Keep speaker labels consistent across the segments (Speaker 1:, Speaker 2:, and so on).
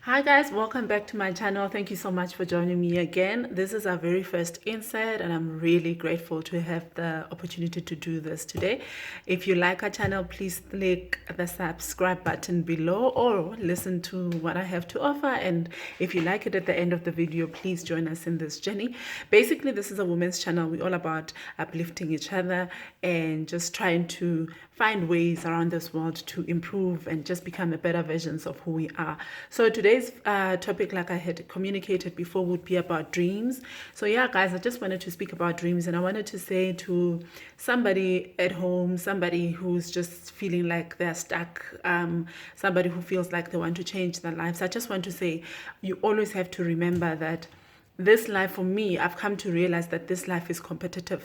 Speaker 1: Hi guys, welcome back to my channel. Thank you so much for joining me again. This is our very first insert and I'm really grateful to have the opportunity to do this today. If you like our channel, please click the subscribe button below or listen to what I have to offer. And if you like it at the end of the video, please join us in this journey. Basically, this is a women's channel. We're all about uplifting each other and just trying to find ways around this world to improve and just become a better versions of who we are. So today's topic, like I had communicated before, would be about dreams. So yeah, guys, I just wanted to speak about dreams, and I wanted to say to somebody at home, somebody who's just feeling like they're stuck, somebody who feels like they want to change their lives, I just want to say, you always have to remember that this life, for me, I've come to realize that this life is competitive.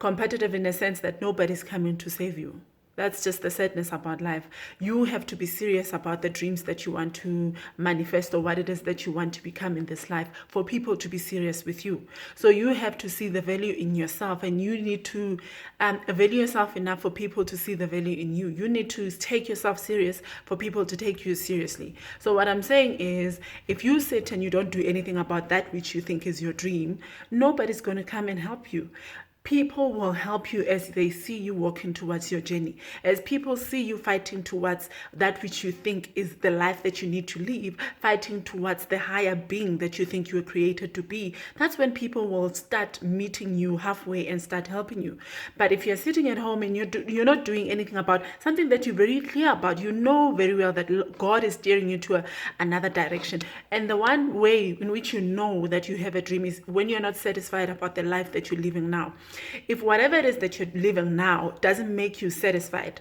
Speaker 1: Competitive in the sense that nobody's coming to save you. That's just the sadness about life. You have to be serious about the dreams that you want to manifest or what it is that you want to become in this life for people to be serious with you. So you have to see the value in yourself, and you need to value yourself enough for people to see the value in you. You need to take yourself serious for people to take you seriously. So what I'm saying is, if you sit and you don't do anything about that which you think is your dream, nobody's going to come and help you. People will help you as they see you walking towards your journey. As people see you fighting towards that which you think is the life that you need to live, fighting towards the higher being that you think you were created to be, that's when people will start meeting you halfway and start helping you. But if you're sitting at home and you're not doing anything about something that you're very clear about, you know very well that God is steering you to another direction. And the one way in which you know that you have a dream is when you're not satisfied about the life that you're living now. If whatever it is that you're living now doesn't make you satisfied,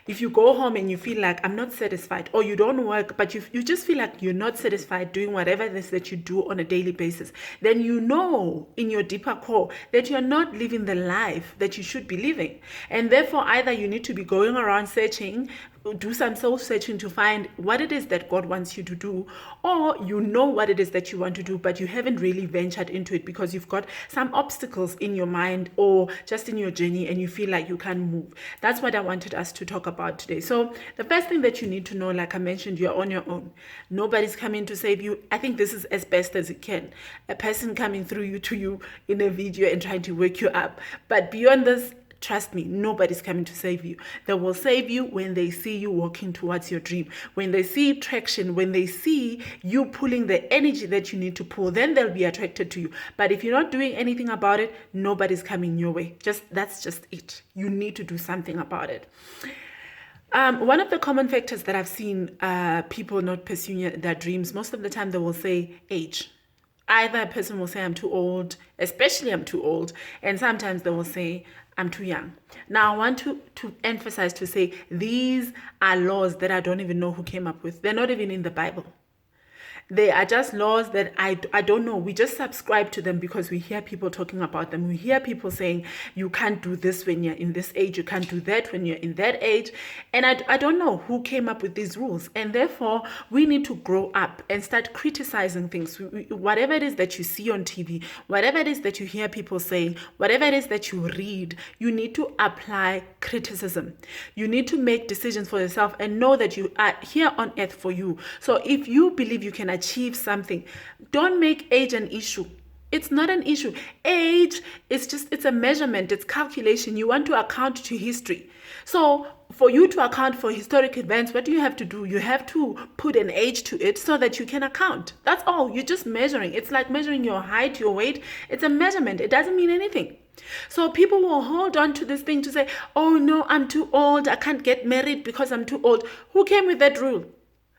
Speaker 1: if you go home and you feel like I'm not satisfied, or you don't work but you just feel like you're not satisfied doing whatever it is that you do on a daily basis, then you know in your deeper core that you're not living the life that you should be living. And therefore, either you need to be going around searching, do some soul searching to find what it is that God wants you to do, or you know what it is that you want to do but you haven't really ventured into it because you've got some obstacles in your mind or just in your journey and you feel like you can't move. That's what I wanted us to talk about today. So the first thing that you need to know, like I mentioned, you're on your own. Nobody's coming to save you. I think this is as best as it can. A person coming through you to you in a video and trying to wake you up. But beyond this, trust me, nobody's coming to save you. They will save you when they see you walking towards your dream. When they see traction, when they see you pulling the energy that you need to pull, then they'll be attracted to you. But if you're not doing anything about it, nobody's coming your way. That's just it. You need to do something about it. One of the common factors that I've seen people not pursuing their dreams, most of the time they will say age. Either a person will say, I'm too old, especially I'm too old, and sometimes they will say, I'm too young. Now, I want to emphasize to say these are laws that I don't even know who came up with. They're not even in the Bible. They are just laws that I don't know. We just subscribe to them because we hear people talking about them. We hear people saying, you can't do this when you're in this age. You can't do that when you're in that age. And I don't know who came up with these rules. And therefore, we need to grow up and start criticizing things. Whatever it is that you see on TV, whatever it is that you hear people saying, whatever it is that you read, you need to apply criticism. You need to make decisions for yourself and know that you are here on earth for you. So if you believe you can achieve something, don't make age an issue. It's not an issue. Age is it's a measurement, it's calculation. You want to account to history. So for you to account for historic events, what do you have to do? You have to put an age to it so that you can account. That's all. You're just measuring. It's like measuring your height, your weight. It's a measurement. It doesn't mean anything. So people will hold on to this thing to say, oh no, I'm too old. I can't get married because I'm too old. Who came with that rule?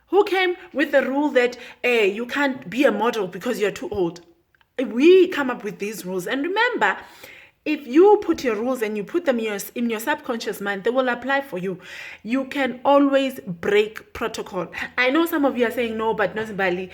Speaker 1: Who came with the rule that you can't be a model because you're too old? We come up with these rules. And remember, if you put your rules and you put them in your subconscious mind, they will apply for you. You can always break protocol. I know some of you are saying, no, but Nozibali,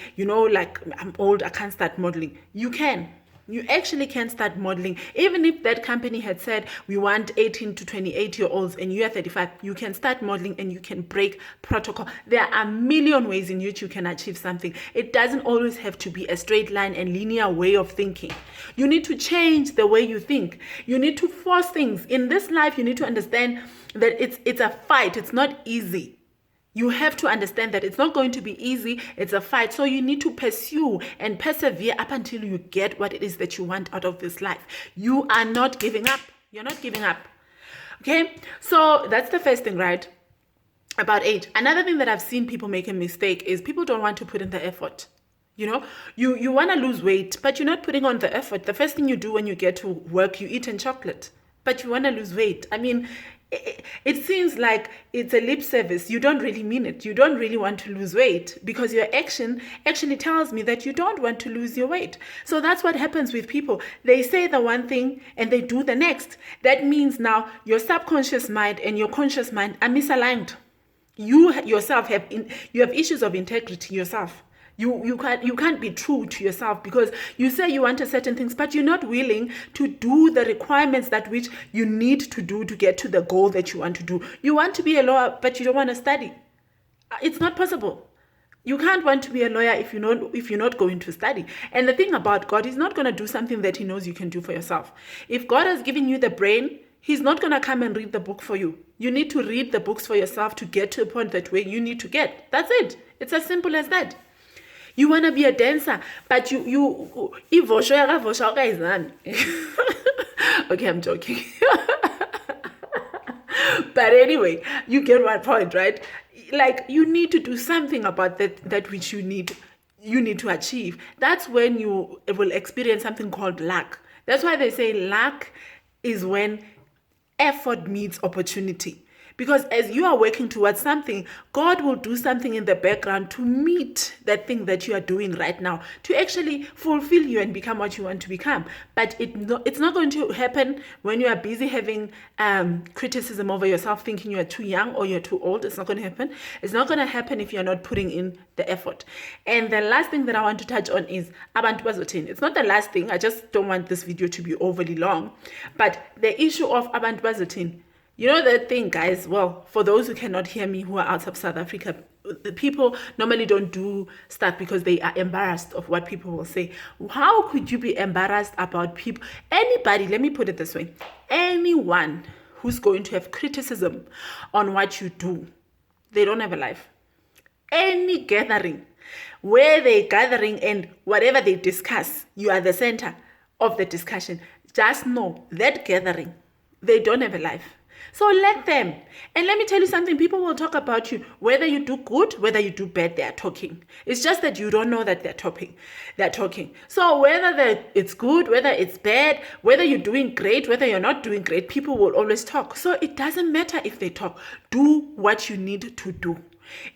Speaker 1: like I'm old, I can't start modeling. You can. You actually can start modeling. Even if that company had said, we want 18 to 28-year-olds and you are 35, you can start modeling and you can break protocol. There are a million ways in which you can achieve something. It doesn't always have to be a straight line and linear way of thinking. You need to change the way you think. You need to force things. In this life, you need to understand that it's a fight. It's not easy. You have to understand that it's not going to be easy. It's a fight. So you need to pursue and persevere up until you get what it is that you want out of this life. You are not giving up. You're not giving up. Okay? So that's the first thing, right? About age. Another thing that I've seen people make a mistake is people don't want to put in the effort. You know, you want to lose weight, but you're not putting on the effort. The first thing you do when you get to work, you eat chocolate, but you want to lose weight. I mean, it seems like it's a lip service. You don't really mean it. You don't really want to lose weight because your action actually tells me that you don't want to lose your weight. So that's what happens with people. They say the one thing and they do the next. That means now your subconscious mind and your conscious mind are misaligned. You yourself have issues of integrity yourself. You can't be true to yourself because you say you want a certain things, but you're not willing to do the requirements that which you need to do to get to the goal that you want to do. You want to be a lawyer, but you don't want to study. It's not possible. You can't want to be a lawyer if you're not going to study. And the thing about God, He's not going to do something that He knows you can do for yourself. If God has given you the brain, He's not going to come and read the book for you. You need to read the books for yourself to get to a point that way you need to get. That's it. It's as simple as that. You want to be a dancer, but okay, I'm joking. But anyway, you get my point, right? Like, you need to do something about that which you need to achieve. That's when you will experience something called luck. That's why they say luck is when effort meets opportunity. Because as you are working towards something, God will do something in the background to meet that thing that you are doing right now, to actually fulfill you and become what you want to become. But it's not going to happen when you are busy having criticism over yourself, thinking you are too young or you're too old. It's not going to happen. It's not going to happen if you're not putting in the effort. And the last thing that I want to touch on is abantu bazothini. It's not the last thing. I just don't want this video to be overly long. But the issue of abantu bazothini. You know that thing, guys? Well, for those who cannot hear me who are out of South Africa, the people normally don't do stuff because they are embarrassed of what people will say. How could you be embarrassed about people? Anybody, let me put it this way. Anyone who's going to have criticism on what you do, they don't have a life. Any gathering where they're gathering and whatever they discuss, you are the center of the discussion. Just know that gathering, they don't have a life. So let them. And let me tell you something. People will talk about you. Whether you do good, whether you do bad, they are talking. It's just that you don't know that they're talking. So whether it's good, whether it's bad, whether you're doing great, whether you're not doing great, people will always talk. So it doesn't matter if they talk. Do what you need to do.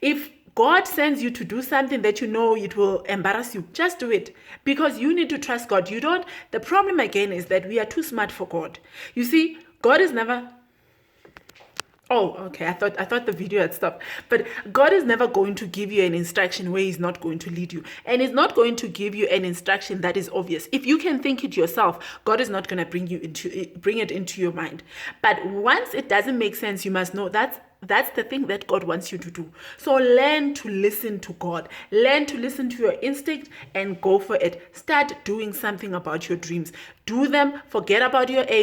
Speaker 1: If God sends you to do something that you know it will embarrass you, just do it. Because you need to trust God. The problem again is that we are too smart for God. You see, God is never... Oh, okay. I thought the video had stopped. But God is never going to give you an instruction where He's not going to lead you. And He's not going to give you an instruction that is obvious. If you can think it yourself, God is not going to bring it into your mind. But once it doesn't make sense, you must know that's the thing that God wants you to do. So learn to listen to God. Learn to listen to your instinct and go for it. Start doing something about your dreams. Do them. Forget about your age.